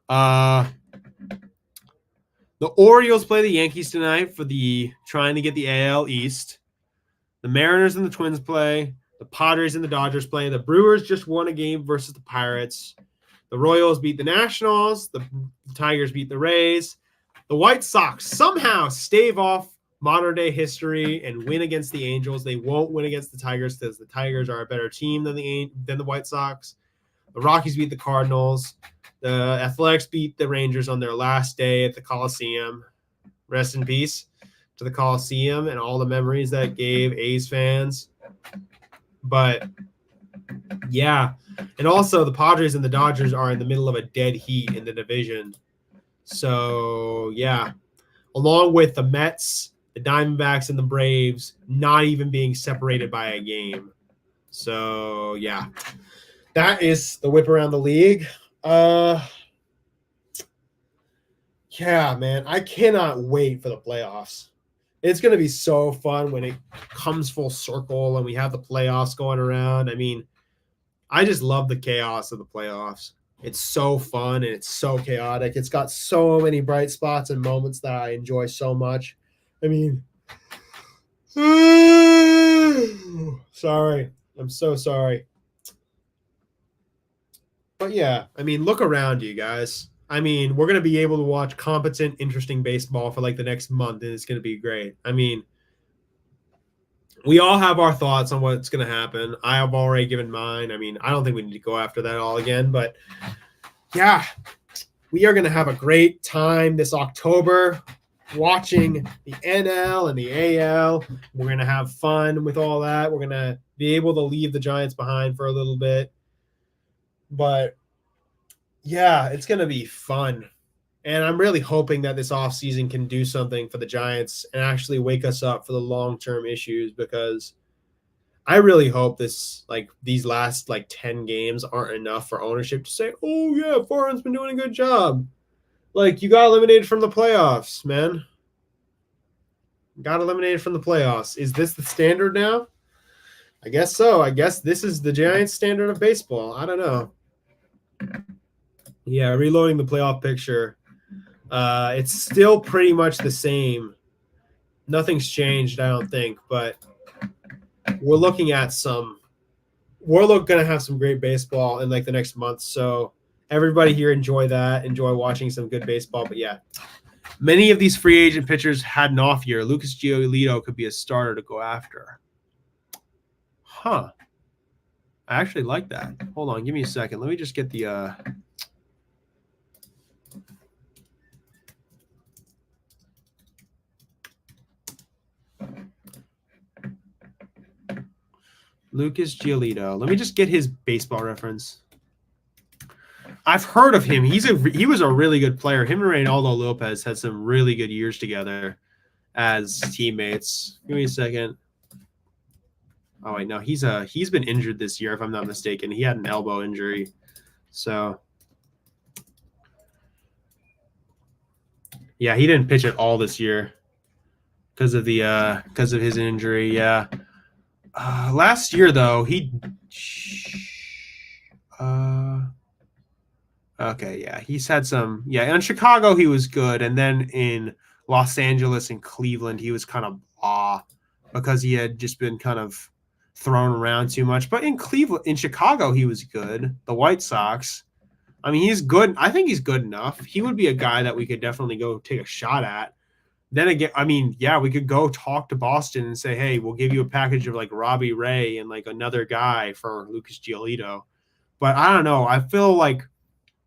The Orioles play the Yankees tonight for trying to get the AL East. The Mariners and the Twins play. The Padres and the Dodgers play. The Brewers just won a game versus the Pirates. The Royals beat the Nationals. The Tigers beat the Rays. The White Sox somehow stave off modern-day history and win against the Angels. They won't win against the Tigers because the Tigers are a better team than the White Sox. The Rockies beat the Cardinals. The Athletics beat the Rangers on their last day at the Coliseum. Rest in peace to the Coliseum and all the memories that gave A's fans. But, yeah. And also, the Padres and the Dodgers are in the middle of a dead heat in the division. So, yeah. Along with the Mets, the Diamondbacks, and the Braves not even being separated by a game. So, yeah. That is the whip around the league. Yeah, man. I cannot wait for the playoffs. It's going to be so fun when it comes full circle and we have the playoffs going around. I mean, I just love the chaos of the playoffs. It's so fun and it's so chaotic. It's got so many bright spots and moments that I enjoy so much. I mean, sorry. I'm so sorry. But yeah, I mean, look around you guys. I mean, we're going to be able to watch competent, interesting baseball for like the next month, and it's going to be great. I mean, we all have our thoughts on what's going to happen. I have already given mine. I mean, I don't think we need to go after that all again, but yeah, we are going to have a great time this October watching the NL and the AL. We're going to have fun with all that. We're going to be able to leave the Giants behind for a little bit. But yeah, it's going to be fun. And I'm really hoping that this offseason can do something for the Giants and actually wake us up for the long-term issues, because I really hope these last 10 games aren't enough for ownership to say, oh, yeah, Farhan's been doing a good job. You got eliminated from the playoffs, man. Got eliminated from the playoffs. Is this the standard now? I guess so. I guess this is the Giants' standard of baseball. I don't know. Yeah, reloading the playoff picture. It's still pretty much the same. Nothing's changed, I don't think, but we're looking at we're going to have some great baseball in the next month. So everybody here enjoy that. Enjoy watching some good baseball. But yeah, many of these free agent pitchers had an off year. Lucas Giolito could be a starter to go after. Huh. I actually like that. Hold on, give me a second. Let me just get the Lucas Giolito. Let me just get his baseball reference. I've heard of him. He was a really good player. Him and Reynaldo Lopez had some really good years together as teammates. Give me a second. Oh wait, no, he's been injured this year if I'm not mistaken. He had an elbow injury. So yeah, he didn't pitch at all this year because of his injury. Yeah. Last year though, okay, yeah, he's had some. Yeah, in Chicago he was good, and then in Los Angeles and Cleveland he was kind of blah because he had just been kind of thrown around too much. But in Chicago he was good. The White Sox, I mean, he's good. I think he's good enough. He would be a guy that we could definitely go take a shot at. Then again, I mean, yeah, we could go talk to Boston and say, hey, we'll give you a package of like Robbie Ray and like another guy for Lucas Giolito. But I don't know. I feel like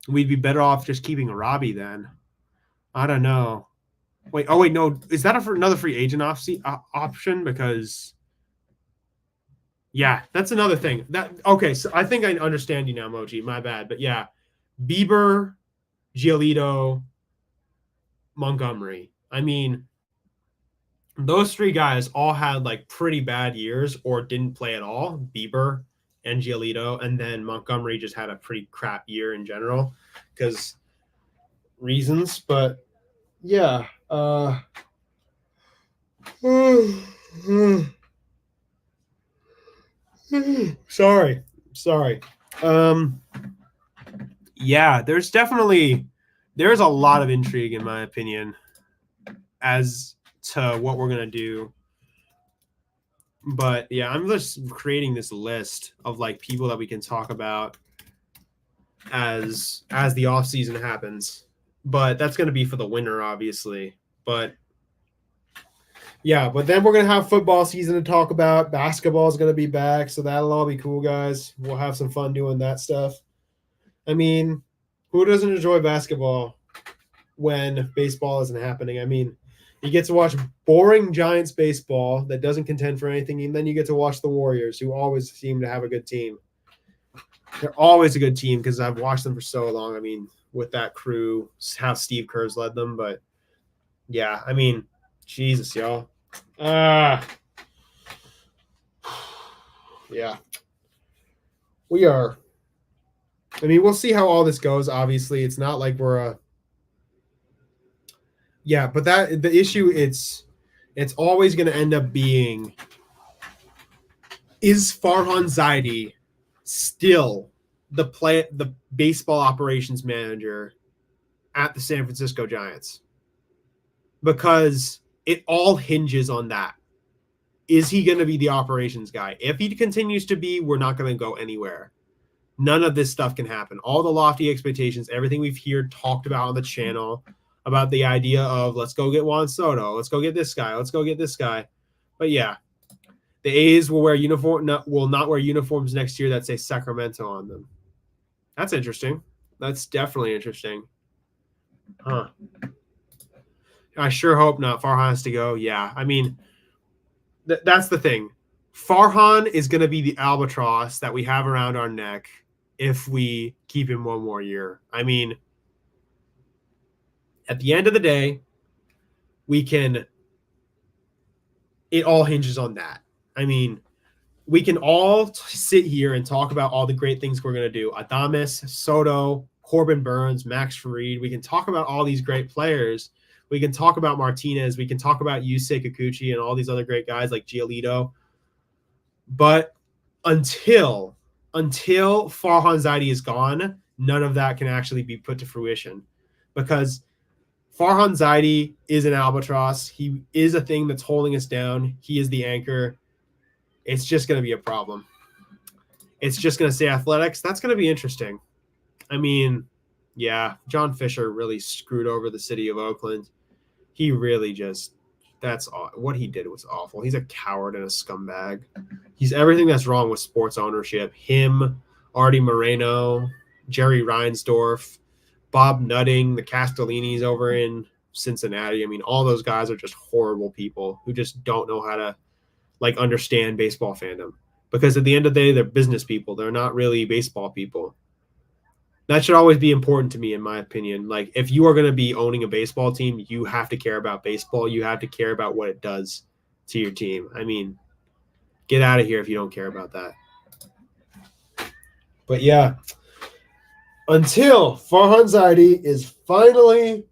we'd be better off just keeping Robbie then. I don't know. Wait, no. Is that another free agent option? Because, yeah, that's another thing. Okay, so I think I understand you now, Moji. My bad. But yeah, Bieber, Giolito, Montgomery. I mean, those three guys all had like pretty bad years or didn't play at all. Bieber and Giolito, and then Montgomery just had a pretty crap year in general because reasons. But yeah, sorry. Yeah, there's a lot of intrigue in my opinion as to what we're gonna do. But yeah, I'm just creating this list of like people that we can talk about as the off season happens. But that's gonna be for the winter, obviously. But yeah, but then we're gonna have football season to talk about. Basketball is gonna be back, so that'll all be cool, guys. We'll have some fun doing that stuff. I mean, who doesn't enjoy basketball when baseball isn't happening? I mean, you get to watch boring Giants baseball that doesn't contend for anything, and then you get to watch the Warriors, who always seem to have a good team. They're always a good team because I've watched them for so long. I mean, with that crew, how Steve Kerr's led them. But yeah, I mean, Jesus, y'all. Yeah. We are. I mean, we'll see how all this goes. Obviously, it's not like we're yeah, but the issue it's always going to end up being, is Farhan Zaidi still the baseball operations manager at the San Francisco Giants? Because it all hinges on that. Is he going to be the operations guy? If he continues to be, we're not going to go anywhere. None of this stuff can happen. All the lofty expectations, everything we've talked about on the channel about the idea of let's go get Juan Soto, let's go get this guy, let's go get this guy. But yeah, the A's will not wear uniforms next year that say Sacramento on them. That's interesting. That's definitely interesting. Huh. I sure hope not. Farhan has to go. Yeah, I mean, that's the thing. Farhan is going to be the albatross that we have around our neck if we keep him one more year. I mean, at the end of the day, it all hinges on that. I mean, we can all sit here and talk about all the great things we're going to do. Adames, Soto, Corbin Burns, Max Fried. We can talk about all these great players. We can talk about Martinez. We can talk about Yusei Kikuchi and all these other great guys like Giolito. But until Farhan Zaidi is gone, none of that can actually be put to fruition, because Farhan Zaidi is an albatross. He is a thing that's holding us down. He is the anchor. It's just going to be a problem. It's just going to say athletics. That's going to be interesting. I mean, yeah, John Fisher really screwed over the city of Oakland. He really just what he did was awful. He's a coward and a scumbag. He's everything that's wrong with sports ownership. Him, Artie Moreno, Jerry Reinsdorf, Bob Nutting, the Castellinis over in Cincinnati. I mean, all those guys are just horrible people who just don't know how to understand baseball fandom. Because at the end of the day, they're business people. They're not really baseball people. That should always be important to me, in my opinion. Like, if you are going to be owning a baseball team, you have to care about baseball. You have to care about what it does to your team. I mean, get out of here if you don't care about that. But yeah, until Farhan Zaidi is finally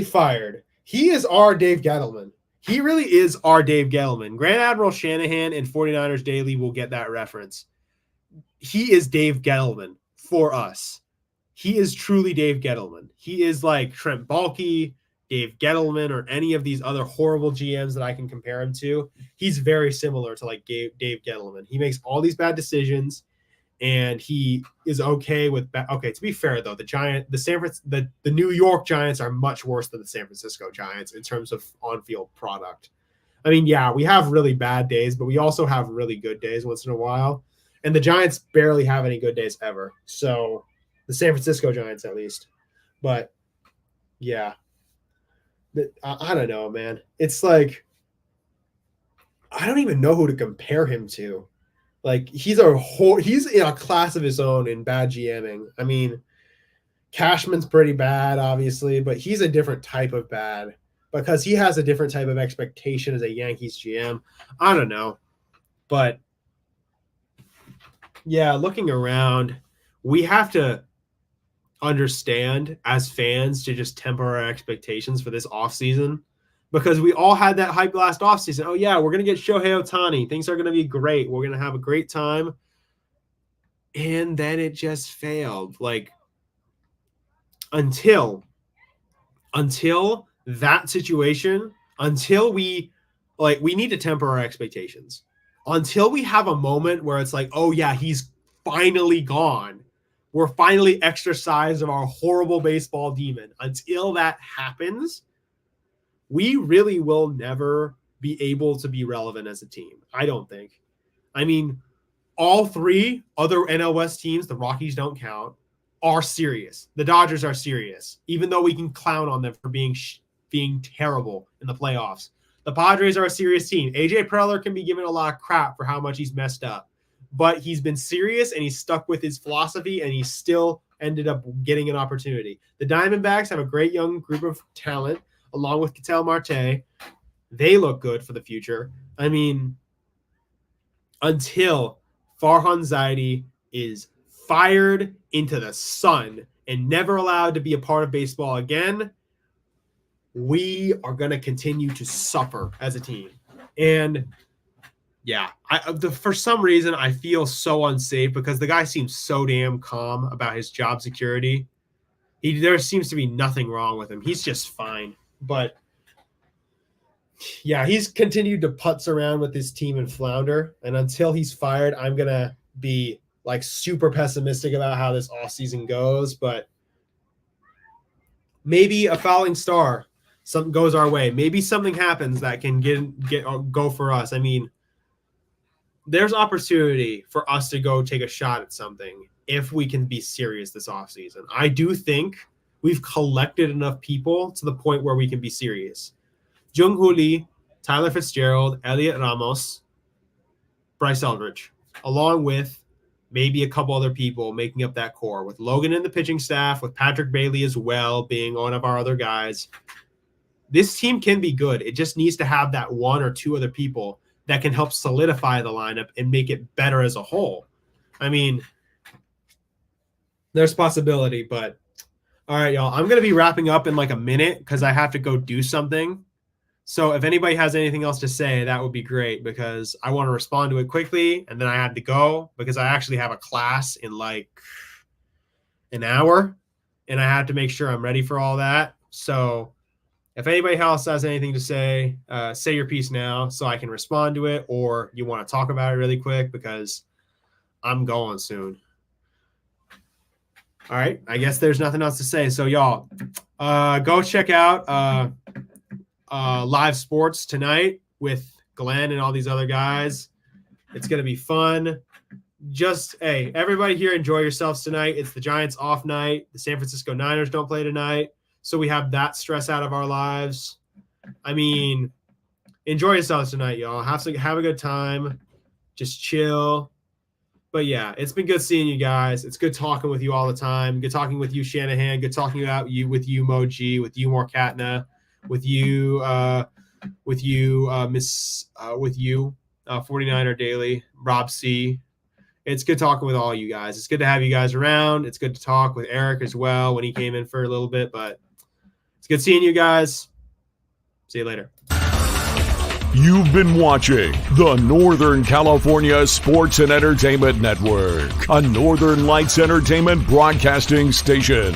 fired, he is our Dave Gettleman. He really is our Dave Gettleman. Grand Admiral Shanahan and 49ers Daily will get that reference. He is Dave Gettleman for us. He is truly Dave Gettleman. He is like Trent Baalke, Dave Gettleman, or any of these other horrible GMs that I can compare him to. He's very similar to like Dave Gettleman. He makes all these bad decisions, and he is okay with okay, to be fair though, the New York Giants are much worse than the San Francisco Giants in terms of on-field product. I mean, yeah, we have really bad days, but we also have really good days once in a while. And the Giants barely have any good days ever. So the San Francisco Giants, at least. But yeah, I don't know, man. It's like, I don't even know who to compare him to. Like, he's in a class of his own in bad GMing. I mean, Cashman's pretty bad, obviously, but he's a different type of bad because he has a different type of expectation as a Yankees GM. I don't know. But yeah, looking around, we have to understand as fans to just temper our expectations for this offseason because we all had that hype last offseason. Oh, yeah, we're going to get Shohei Ohtani. Things are going to be great. We're going to have a great time. And then it just failed. Like, until that situation, until we need to temper our expectations. Until we have a moment where it's like, oh, yeah, he's finally gone. We're finally exorcised of our horrible baseball demon. Until that happens, we really will never be able to be relevant as a team. I don't think. I mean, all three other NL West teams, the Rockies don't count, are serious. The Dodgers are serious, even though we can clown on them for being terrible in the playoffs. The Padres are a serious team. AJ Preller can be given a lot of crap for how much he's messed up, but he's been serious and he's stuck with his philosophy and he still ended up getting an opportunity. The Diamondbacks have a great young group of talent along with Ketel Marte. They look good for the future. I mean, until Farhan Zaidi is fired into the sun and never allowed to be a part of baseball again, we are going to continue to suffer as a team. And yeah, for some reason, I feel so unsafe because the guy seems so damn calm about his job security. There seems to be nothing wrong with him. He's just fine. But yeah, he's continued to putz around with his team and flounder. And until he's fired, I'm going to be like super pessimistic about how this offseason goes. But maybe a falling star, something goes our way. Maybe something happens that can go for us. I mean, there's opportunity for us to go take a shot at something if we can be serious this offseason. I do think we've collected enough people to the point where we can be serious. Jung-Hoo Lee, Tyler Fitzgerald, Elliot Ramos, Bryce Eldridge, along with maybe a couple other people making up that core, with Logan in the pitching staff, with Patrick Bailey as well being one of our other guys. This team can be good. It just needs to have that one or two other people that can help solidify the lineup and make it better as a whole. I mean, there's possibility, but all right, y'all. I'm going to be wrapping up in like a minute because I have to go do something. So if anybody has anything else to say, that would be great because I want to respond to it quickly. And then I had to go because I actually have a class in like an hour and I have to make sure I'm ready for all that. So if anybody else has anything to say, say your piece now so I can respond to it, or you want to talk about it really quick because I'm going soon. All right. I guess there's nothing else to say. So y'all go check out live sports tonight with Glenn and all these other guys. It's going to be fun. Just, hey, everybody here, enjoy yourselves tonight. It's the Giants off night. The San Francisco Niners don't play tonight. So we have that stress out of our lives. I mean, enjoy yourselves tonight, y'all. Have a good time. Just chill. But yeah, it's been good seeing you guys. It's good talking with you all the time. Good talking with you, Shanahan. Good talking about you with you, Moji, with you, Morkatna, with you, 49er Daily, Rob C. It's good talking with all you guys. It's good to have you guys around. It's good to talk with Eric as well when he came in for a little bit, but it's good seeing you guys. See you later.
You've been watching the Northern California Sports and Entertainment Network, a Northern Lights Entertainment broadcasting station.